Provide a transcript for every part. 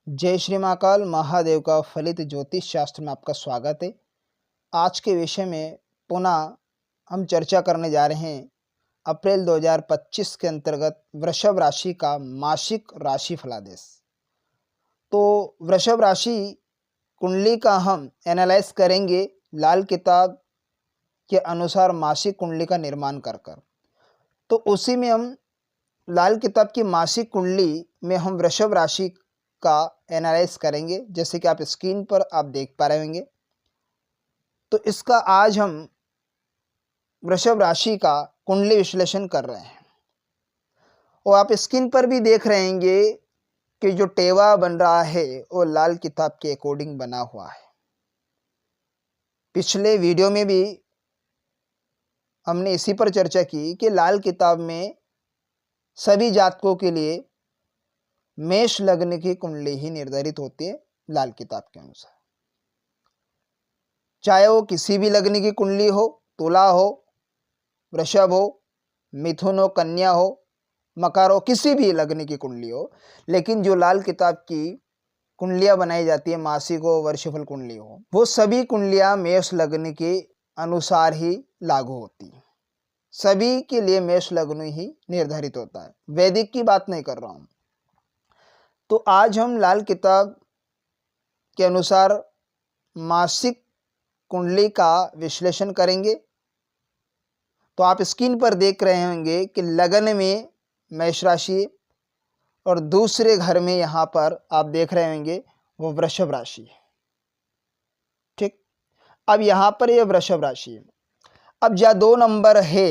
जय श्री महाकाल महादेव का फलित ज्योतिष शास्त्र में आपका स्वागत है। आज के विषय में पुनः हम चर्चा करने जा रहे हैं अप्रैल 2025 के अंतर्गत वृषभ राशि का मासिक राशि फलादेश। तो वृषभ राशि कुंडली का हम एनालाइज करेंगे लाल किताब के अनुसार मासिक कुंडली का निर्माण कर तो उसी में हम लाल किताब की मासिक कुंडली में हम वृषभ राशि का एनालाइज करेंगे, जैसे कि आप स्क्रीन पर आप देख पा रहे होंगे। तो इसका आज हम वृषभ राशि का कुंडली विश्लेषण कर रहे हैं और आप स्क्रीन पर भी देख रहे होंगे कि जो टेवा बन रहा है वो लाल किताब के अकॉर्डिंग बना हुआ है। पिछले वीडियो में भी हमने इसी पर चर्चा की कि लाल किताब में सभी जातकों के लिए मेष लग्न की कुंडली ही निर्धारित होती है लाल किताब के अनुसार, चाहे वो किसी भी लग्न की कुंडली हो, तुला हो, वृषभ हो, मिथुन हो, कन्या हो, मकर हो, किसी भी लग्न की कुंडली हो। लेकिन जो लाल किताब की कुंडलियां बनाई जाती है, मासिक हो, वर्षफल कुंडली हो, वो सभी कुंडलियां मेष लग्न के अनुसार ही लागू होती है। सभी के लिए मेष लग्न ही निर्धारित होता है, वैदिक की बात नहीं कर रहा हूं। तो आज हम लाल किताब के अनुसार मासिक कुंडली का विश्लेषण करेंगे। तो आप स्क्रीन पर देख रहे होंगे कि लगन में मेष राशि और दूसरे घर में यहाँ पर आप देख रहे होंगे वो वृषभ राशि है। ठीक, अब यहाँ पर ये वृषभ राशि है। अब जहाँ 2 नंबर है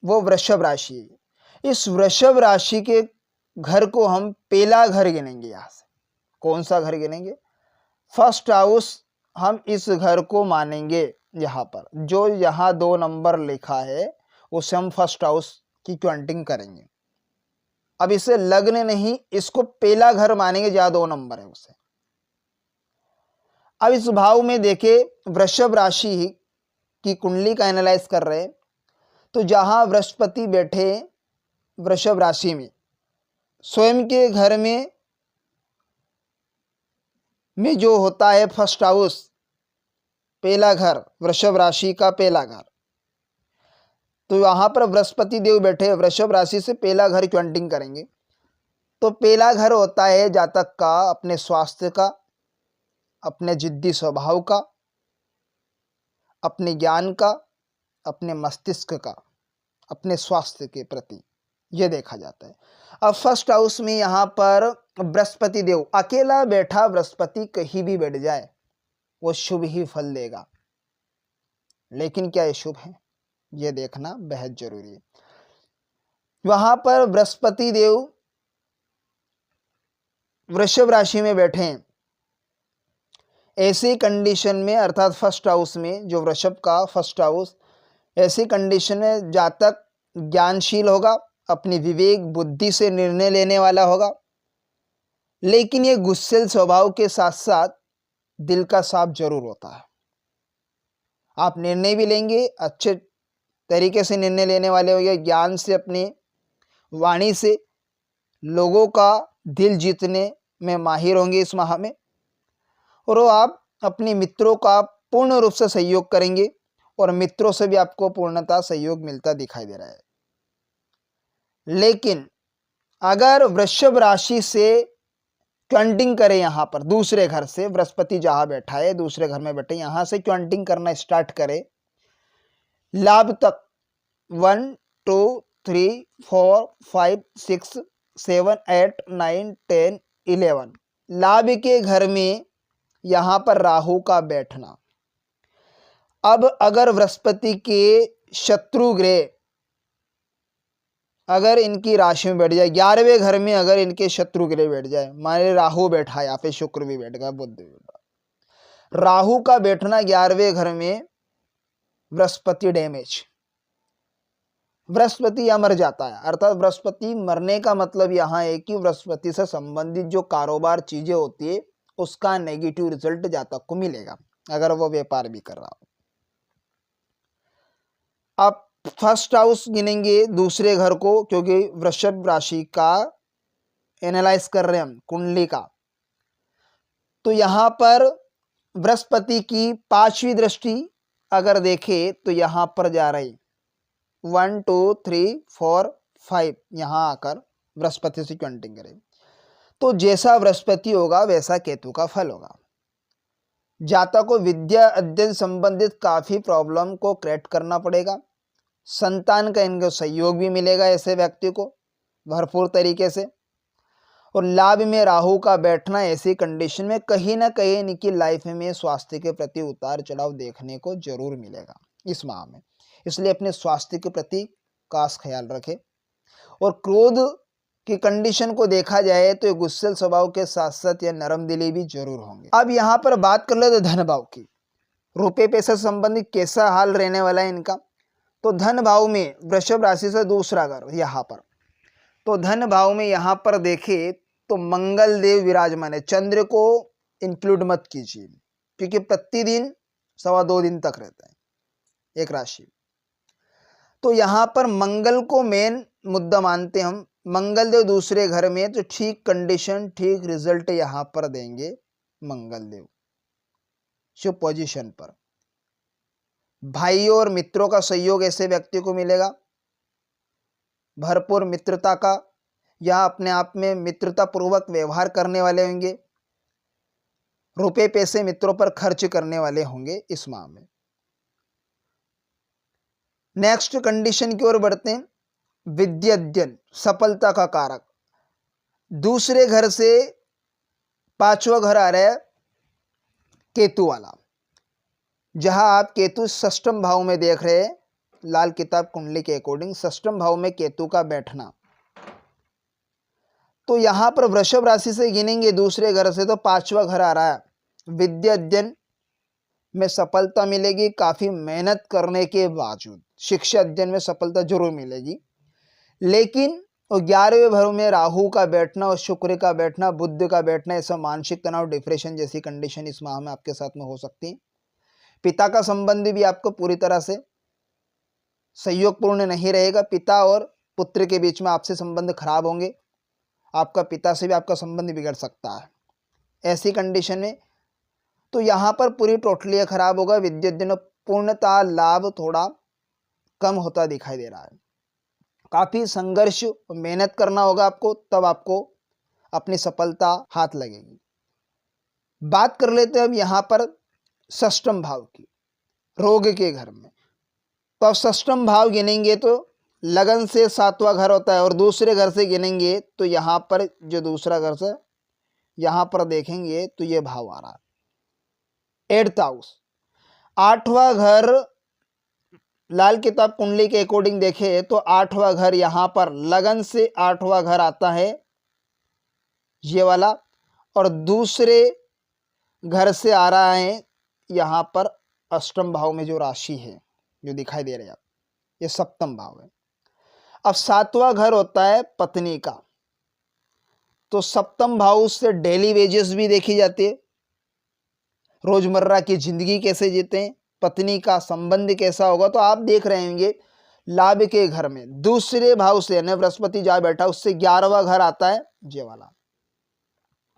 वो वृषभ राशि है। इस वृषभ राशि के घर को हम पहला घर गिनेंगे। यहाँ से कौन सा घर गिनेंगे? फर्स्ट हाउस हम इस घर को मानेंगे। यहाँ पर जो यहाँ 2 नंबर लिखा है उसे हम फर्स्ट हाउस की काउंटिंग करेंगे। अब इसे लग्न नहीं, इसको पहला घर मानेंगे जहाँ 2 नंबर है उसे। अब इस भाव में देखे वृषभ राशि की कुंडली का एनालाइज कर रहे हैं। तो जहाँ बृहस्पति बैठे वृषभ राशि में, स्वयं के घर में जो होता है फर्स्ट हाउस, पहला घर, वृषभ राशि का पहला घर, तो वहां पर बृहस्पति देव बैठे वृषभ राशि से पहला घर काउंटिंग करेंगे। तो पहला घर होता है जातक का अपने स्वास्थ्य का, अपने जिद्दी स्वभाव का, अपने ज्ञान का, अपने मस्तिष्क का, अपने स्वास्थ्य के प्रति यह देखा जाता है। अब फर्स्ट हाउस में यहाँ पर बृहस्पति देव अकेला बैठा, बृहस्पति कहीं भी बैठ जाए वो शुभ ही फल देगा। लेकिन क्या ये शुभ है, यह देखना बेहद जरूरी है। वहां पर बृहस्पति देव वृषभ राशि में बैठे हैं, ऐसी कंडीशन में, अर्थात फर्स्ट हाउस में, जो वृषभ का फर्स्ट हाउस, ऐसी कंडीशन में जातक ज्ञानशील होगा, अपनी विवेक बुद्धि से निर्णय लेने वाला होगा। लेकिन ये गुस्सेल स्वभाव के साथ साथ दिल का साफ जरूर होता है। आप निर्णय भी लेंगे, अच्छे तरीके से निर्णय लेने वाले होंगे, ज्ञान से, अपनी वाणी से लोगों का दिल जीतने में माहिर होंगे इस माह में। और वो आप अपने मित्रों का पूर्ण रूप से सहयोग करेंगे और मित्रों से भी आपको पूर्णतः सहयोग मिलता दिखाई दे रहा है। लेकिन अगर वृषभ राशि से काउंटिंग करें, यहाँ पर दूसरे घर से, बृहस्पति जहां बैठा है दूसरे घर में बैठे, यहां से काउंटिंग करना स्टार्ट करें लाभ तक, 1 2 3 4 5 6 7 8 9 10 11 लाभ के घर में यहां पर राहु का बैठना। अब अगर बृहस्पति के शत्रु ग्रह अगर इनकी राशि में बैठ जाए, 11वें घर में अगर इनके शत्रु ग्रह बैठ जाए, माने राहु बैठा है, यहाँ पे शुक्र भी बैठ गया, बुध भी बैठा, राहु का बैठना 11वें घर में, बृहस्पति डैमेज, बृहस्पति या मर जाता है। अर्थात बृहस्पति मरने का मतलब यहाँ है कि बृहस्पति से संबंधित जो कारोबार चीजें होती है उसका नेगेटिव रिजल्ट जातक को मिलेगा, अगर वो व्यापार भी कर रहा हो। आप फर्स्ट हाउस गिनेंगे दूसरे घर को, क्योंकि वृषभ राशि का एनालाइज कर रहे हैं हम कुंडली का। तो यहाँ पर बृहस्पति की 5वीं दृष्टि अगर देखें तो यहाँ पर जा रही 1 2 3 4 5 यहाँ आकर बृहस्पति से काउंटिंग करें तो जैसा बृहस्पति होगा वैसा केतु का फल होगा। जातक को विद्या अध्ययन संबंधित काफी प्रॉब्लम को क्रिएट करना पड़ेगा। संतान का इनको सहयोग भी मिलेगा ऐसे व्यक्ति को भरपूर तरीके से। और लाभ में राहु का बैठना ऐसी कंडीशन में कहीं ना कहीं इनकी लाइफ में स्वास्थ्य के प्रति उतार चढ़ाव देखने को जरूर मिलेगा इस माह में। इसलिए अपने स्वास्थ्य के प्रति खास ख्याल रखें। और क्रोध की कंडीशन को देखा जाए तो गुस्सेल स्वभाव के साथ साथ या नरम दिली भी जरूर होंगे। अब यहाँ पर बात कर लेते धन भाव की, रुपये पैसे संबंधित कैसा हाल रहने वाला है इनका। तो धन भाव में वृषभ राशि से दूसरा घर यहाँ पर, तो धन भाव में यहाँ पर देखें तो मंगल देव विराजमान है। चंद्र को इंक्लूड मत कीजिए क्योंकि प्रतिदिन 2.25 दिन तक रहता है एक राशि। तो यहाँ पर मंगल को मेन मुद्दा मानते हम। मंगल देव दूसरे घर में तो ठीक कंडीशन ठीक रिजल्ट यहाँ पर देंगे मंगल देव शुभ पोजीशन पर। भाइयों और मित्रों का सहयोग ऐसे व्यक्ति को मिलेगा। भरपूर मित्रता का या अपने आप में मित्रता पूर्वक व्यवहार करने वाले होंगे। रुपए पैसे मित्रों पर खर्च करने वाले होंगे इस माह में। नेक्स्ट कंडीशन की ओर बढ़ते हैं। विद्या अध्ययन सफलता का कारक दूसरे घर से 5वां घर आ रहा है केतु वाला, जहां आप केतु षष्ठम भाव में देख रहे हैं। लाल किताब कुंडली के अकॉर्डिंग षष्ठम भाव में केतु का बैठना, तो यहां पर वृषभ राशि से गिनेंगे दूसरे घर से तो 5वां घर आ रहा है। विद्या अध्ययन में सफलता मिलेगी। काफी मेहनत करने के बावजूद शिक्षा अध्ययन में सफलता जरूर मिलेगी। लेकिन 11वें घर में राहु का बैठना और शुक्र का बैठना, बुध का बैठना, ऐसा मानसिक तनाव डिप्रेशन जैसी कंडीशन इस माह में आपके साथ में हो सकती है। पिता का संबंध भी आपको पूरी तरह से सहयोगपूर्ण नहीं रहेगा। पिता और पुत्र के बीच में आपसे संबंध खराब होंगे। आपका पिता से भी आपका संबंध बिगड़ सकता है ऐसी कंडीशन में। तो यहाँ पर पूरी टोटली खराब होगा। विद्या अध्ययन पूर्णतः लाभ थोड़ा कम होता दिखाई दे रहा है। काफी संघर्ष और मेहनत करना होगा आपको, तब आपको अपनी सफलता हाथ लगेगी। बात कर लेते हैं अब यहाँ पर षष्ठम भाव की, रोग के घर में। तो अब षष्ठम भाव गिनेंगे तो लगन से 7वां घर होता है और दूसरे घर से गिनेंगे तो यहाँ पर जो दूसरा घर से यहाँ पर देखेंगे तो ये भाव आ रहा है 8th हाउस। 8वां घर लाल किताब कुंडली के अकॉर्डिंग देखे तो 8वां घर यहाँ पर लगन से 8वां घर आता है ये वाला, और दूसरे घर से आ रहा है यहाँ पर अष्टम भाव में जो राशि है जो दिखाई दे रहे हैं आप, ये सप्तम भाव है। अब 7वां घर होता है पत्नी का, तो सप्तम भाव से डेली वेजेस भी देखी जाती है। रोजमर्रा की जिंदगी कैसे जीते हैं, पत्नी का संबंध कैसा होगा। तो आप देख रहे होंगे लाभ के घर में दूसरे भाव से यानी बृहस्पति जा बैठा, उससे 11वां घर आता है ये वाला,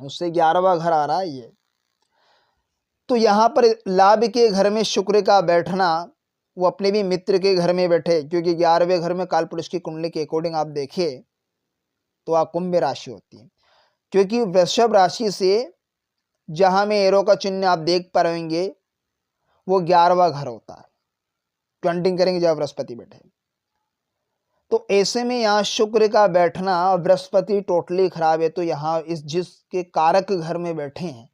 उससे 11वां घर आ रहा है ये। तो यहाँ पर लाभ के घर में शुक्र का बैठना, वो अपने भी मित्र के घर में बैठे, क्योंकि 11वें घर में काल पुरुष की कुंडली के अकॉर्डिंग आप देखिए तो आप कुंभ राशि होती है। क्योंकि वृषभ राशि से जहां में एरो का चिन्ह आप देख पा रहेंगे वो 11वां घर होता है। काउंटिंग करेंगे जब बृहस्पति बैठे, तो ऐसे में यहाँ शुक्र का बैठना, बृहस्पति टोटली खराब है, तो यहाँ इस जिसके कारक घर में बैठे हैं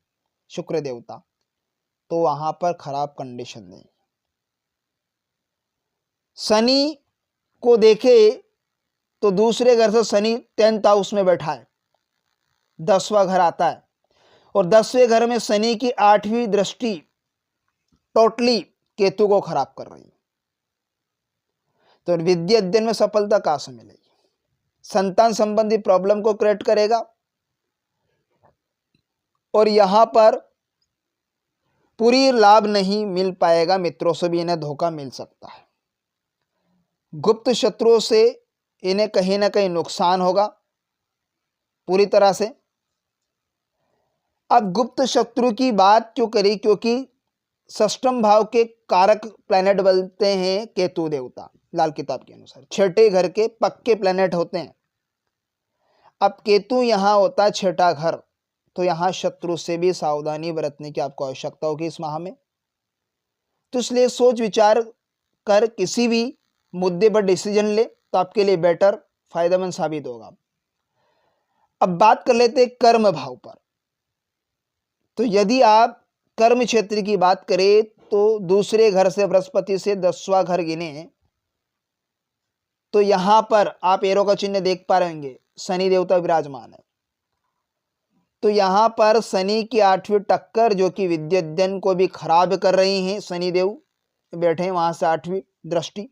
शुक्र देवता, तो वहां पर खराब कंडीशन नहीं। शनि को देखे तो दूसरे घर से शनि 10th हाउस में बैठा है, 10वां घर आता है, और 10वें घर में शनि की 8वीं दृष्टि टोटली केतु को खराब कर रही है। तो विद्या अध्ययन में सफलता कहां से मिलेगी, संतान संबंधी प्रॉब्लम को क्रिएट करेगा, और यहां पर पूरी लाभ नहीं मिल पाएगा। मित्रों से भी इन्हें धोखा मिल सकता है, गुप्त शत्रुओं से इन्हें कहीं ना कहीं नुकसान होगा पूरी तरह से। अब गुप्त शत्रु की बात क्यों करी, क्योंकि षष्ठम भाव के कारक प्लैनेट बनते हैं केतु देवता, लाल किताब के अनुसार छठे घर के पक्के प्लैनेट होते हैं। अब केतु यहाँ होता है छठा घर, तो यहाँ शत्रु से भी सावधानी बरतने की आपको आवश्यकता होगी इस माह में। तो इसलिए सोच विचार कर किसी भी मुद्दे पर डिसीजन ले तो आपके लिए बेटर फायदेमंद साबित होगा। अब बात कर लेते हैं कर्म भाव पर। तो यदि आप कर्म क्षेत्र की बात करें तो दूसरे घर से बृहस्पति से 10वां घर गिने तो यहां पर आप एरो का चिन्ह देख पा रहे होंगे, शनि देवता विराजमान है। तो यहां पर शनि की 8वीं टक्कर जो कि विद्याध्ययन को भी खराब कर रही हैं, शनि देव बैठे हैं वहां से 8वीं दृष्टि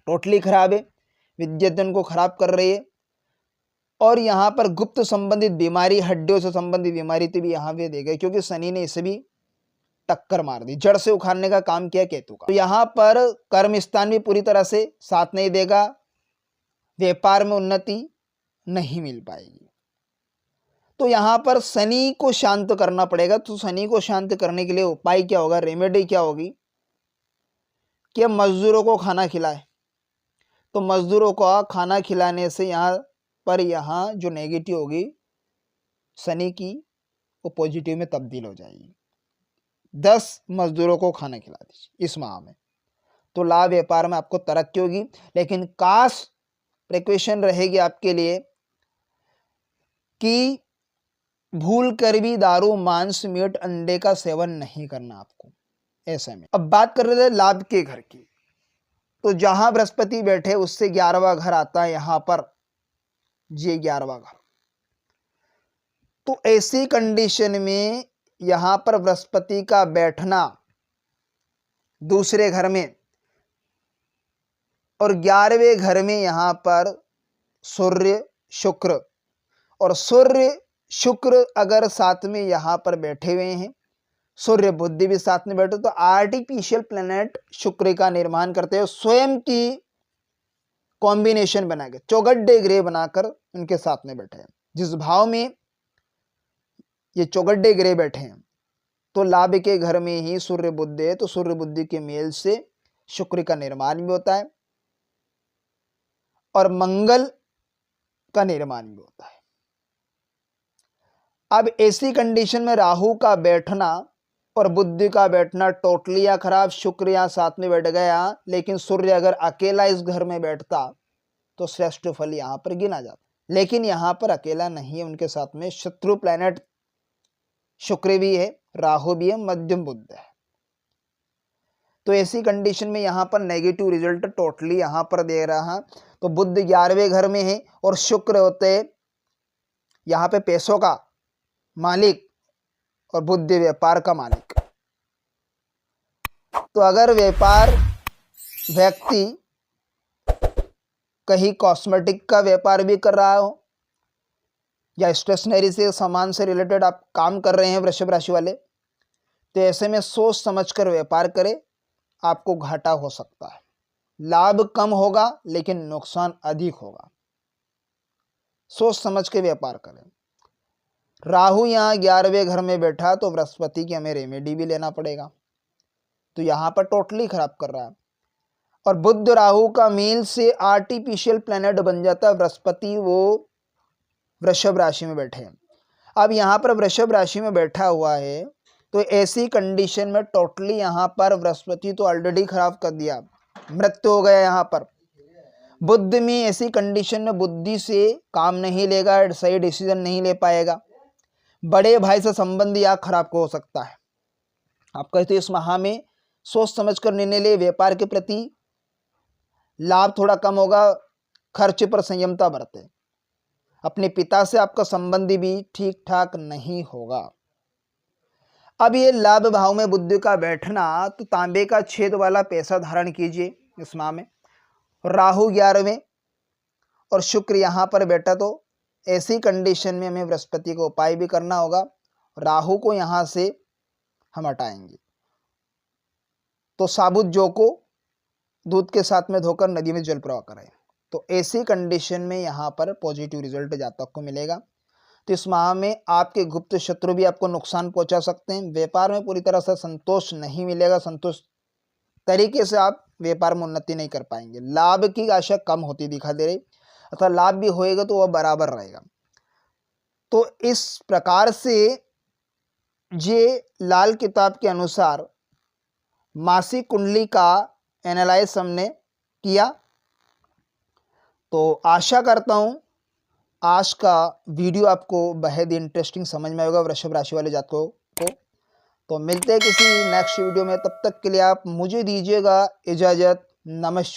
टोटली खराब है, विद्याध्ययन को खराब कर रही है। और यहाँ पर गुप्त संबंधित बीमारी, हड्डियों से संबंधित बीमारी तो भी यहाँ पे दे गए, क्योंकि शनि ने इसे भी टक्कर मार दी, जड़ से उखाड़ने का काम किया केतु का। तो यहाँ पर कर्म स्थान भी पूरी तरह से साथ नहीं देगा, व्यापार में उन्नति नहीं मिल पाएगी। तो यहाँ पर शनि को शांत करना पड़ेगा। तो शनि को शांत करने के लिए उपाय क्या होगा, रेमेडी क्या होगी कि मजदूरों को खाना खिलाए। तो मजदूरों को खाना खिलाने से यहाँ जो नेगेटिव होगी शनि की वो पॉजिटिव में तब्दील हो जाएगी। 10 मजदूरों को खाना खिला दीजिए इस माह में, तो लाभ व्यापार में आपको तरक्की होगी। लेकिन खास प्रिकॉशन रहेगी आपके लिए कि भूल कर भी दारू, मांस, मीट, अंडे का सेवन नहीं करना आपको ऐसे में। अब बात कर रहे थे लाभ के घर की, तो जहां बृहस्पति बैठे उससे 11वां घर आता है यहाँ पर, ये 11वां घर। तो ऐसी कंडीशन में यहां पर बृहस्पति का बैठना दूसरे घर में और 11वें घर में यहां पर सूर्य शुक्र, और सूर्य शुक्र अगर साथ में यहां पर बैठे हुए हैं, सूर्य बुद्धि भी साथ में बैठे, तो आर्टिफिशियल प्लैनेट शुक्र का निर्माण करते हैं, स्वयं की कॉम्बिनेशन बना के चौगड्डे ग्रह बनाकर उनके साथ में बैठे हैं। जिस भाव में ये चौगड्डे ग्रह बैठे हैं तो लाभ के घर में ही सूर्य बुद्धि है, तो सूर्य बुद्धि के मेल से शुक्र का निर्माण भी होता है और मंगल का निर्माण भी होता है। अब ऐसी कंडीशन में राहु का बैठना और बुद्धि का बैठना टोटली या खराब, शुक्र यहां साथ में बैठ गया, लेकिन सूर्य अगर अकेला इस घर में बैठता तो श्रेष्ठ फल यहां पर गिना जाता। लेकिन यहां पर अकेला नहीं है, उनके साथ में शत्रु प्लैनेट शुक्र भी है, राहु भी है, मध्यम बुध है। तो ऐसी कंडीशन में यहां पर नेगेटिव रिजल्ट टोटली यहां पर दे रहा। तो बुध 11वें घर में है और शुक्र होते यहां पे पैसों का मालिक और बुध व्यापार का मालिक। तो अगर व्यापार व्यक्ति कहीं कॉस्मेटिक का व्यापार भी कर रहा हो या स्टेशनरी से सामान से रिलेटेड आप काम कर रहे हैं वृषभ राशि वाले, तो ऐसे में सोच समझकर व्यापार करें, आपको घाटा हो सकता है। लाभ कम होगा लेकिन नुकसान अधिक होगा, सोच समझ के व्यापार करें। राहु यहाँ 11वें घर में बैठा तो बृहस्पति की हमें रेमेडी भी लेना पड़ेगा, तो यहाँ पर टोटली खराब कर रहा है। और बुध राहु का मेल से आर्टिफिशियल प्लैनेट बन जाता है बृहस्पति, वो वृषभ राशि में बैठे हैं। अब यहाँ पर वृषभ राशि में बैठा हुआ है, तो ऐसी कंडीशन में टोटली यहाँ पर बृहस्पति तो ऑलरेडी खराब कर दिया, मृत्यु हो गया। यहाँ पर बुध में ऐसी कंडीशन में बुद्धि से काम नहीं लेगा, सही डिसीजन नहीं ले पाएगा, बड़े भाई से संबंध या खराब हो सकता है। आप कहते हैं इस माह में सोच समझकर निर्णय ले, व्यापार के प्रति लाभ थोड़ा कम होगा, खर्च पर संयमता बरते। अपने पिता से आपका संबंध भी ठीक ठाक नहीं होगा। अब ये लाभ भाव में बुद्धि का बैठना, तो तांबे का छेद वाला पैसा धारण कीजिए इस माह में। राहु 11वें और शुक्र यहाँ पर बैठा, तो ऐसी कंडीशन में हमें बृहस्पति को उपाय भी करना होगा। राहु को यहाँ से हम हटाएंगे, तो साबुत जौ को दूध के साथ में धोकर नदी में जल प्रवाह करें, तो ऐसी कंडीशन में यहाँ पर पॉजिटिव रिजल्ट जातक को मिलेगा। तो इस माह में आपके गुप्त शत्रु भी आपको नुकसान पहुंचा सकते हैं। व्यापार में पूरी तरह से संतोष नहीं मिलेगा, संतोष तरीके से आप व्यापार में उन्नति नहीं कर पाएंगे। लाभ की आशा कम होती दिखा दे रही, अथवा लाभ भी होएगा तो वह बराबर रहेगा। तो इस प्रकार से ये लाल किताब के अनुसार मासिक कुंडली का एनालाइज हमने किया। तो आशा करता हूँ आज का वीडियो आपको बेहद इंटरेस्टिंग समझ में आएगा वृषभ राशि वाले जातकों को। तो मिलते हैं किसी नेक्स्ट वीडियो में, तब तक के लिए आप मुझे दीजिएगा इजाज़त। नमस्कार।